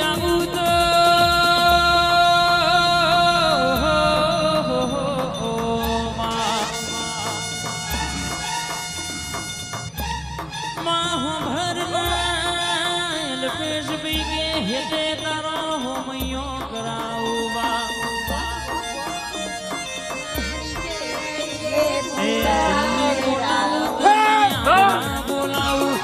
ગાવું તો હેતે તારો હોમયો કરાવવા બોલાવું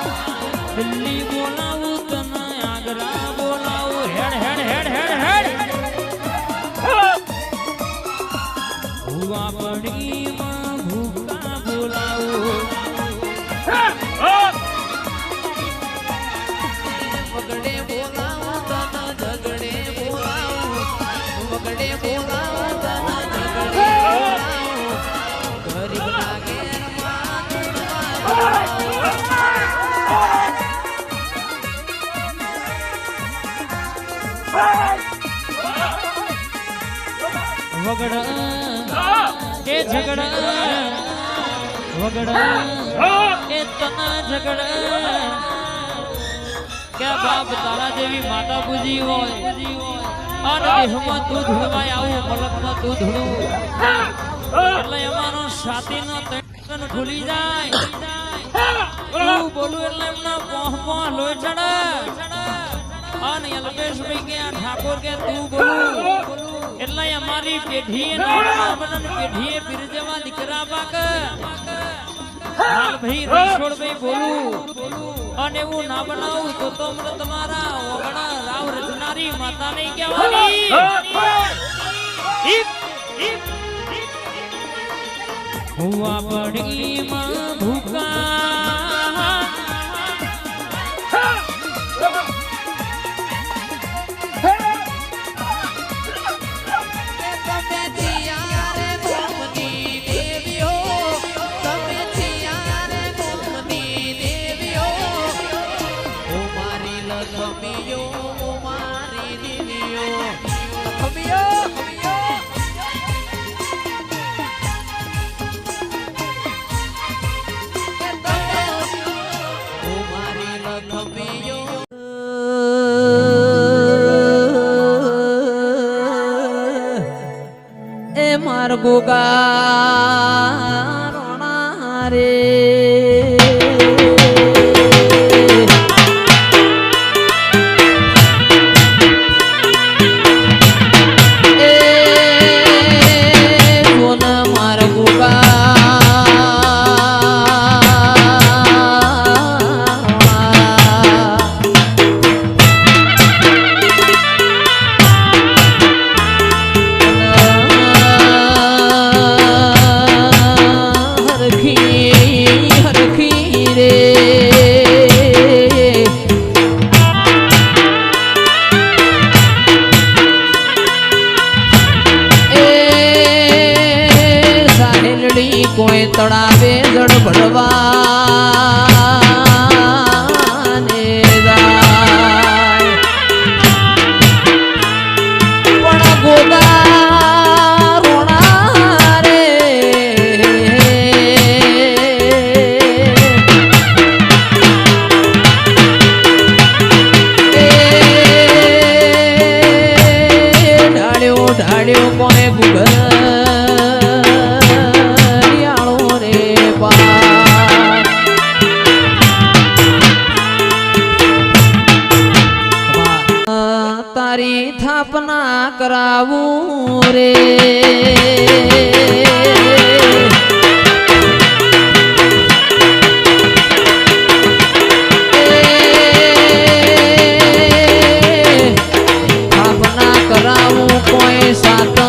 દિલ્હી બોલાવું તને આગ્રા બોલાવું હેડ હેડ હેડ હેડ હેડ ભૂવા પડીમાં ભૂકા બોલાવું વગડે બોલાવું તને ઝગડે બોલાવું વગડે બોલાવું તને ઝગડે બોલાવું ગરીબ લાગે વગડ એ ઝગડ વગડ એ તના ઝગડ કે બાપ તારા જેવી માતા પૂજી હોય અને દેહમાં તું ધૂળવાય આવું મલકમાં તું ધૂળું એટલે અમારો છાતીનો તણ ખુલી જાય તું બોલું એટલે એમના પોહ લોહી ચડે અને અલ્પેશભાઈ કે આ ઠાકોર કે તું બોલું એટલે અમારી પેઢીએ પેઢીએ બિરજવા દીકરા પાક હાલ ભાઈ રણછોડભાઈ બોલું અને એવું ના બનાવું તો મને તમારા ઓગણા રાવ રચનારી માતા નહીં કહેવાની હુવા પડી માં ભૂકા માર ગોગા રોણા રે કોઈ તળાવે જળ ભરવા ને જાય પણ ગોગા રોણા રે ઢાળ્યો ઢાળ્યો કોને ગુગલ તારી થાપના કરાવું રે થાપના કરાવું કોઈ સાત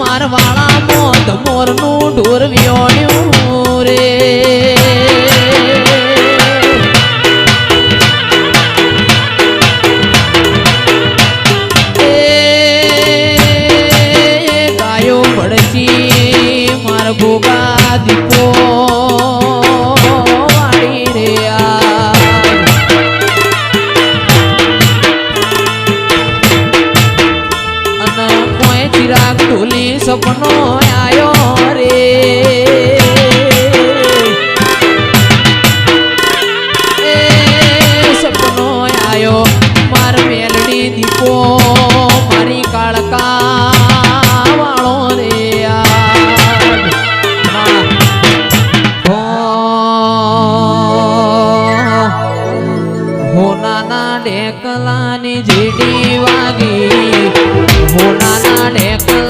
મારવાળા મોત મોરનું ઢોર વ્યોણ્યું રે ગાયો ભડકી માર ગોગા દીપો વાળી રે રાગ ઢોલી સપનો આયો રે એ સપનો આયો માર મેલડી દીપો મારી કાળકા વાળો રે હોનાના ઢેકલાની જેડી વાગી હોનાના ઢેકલા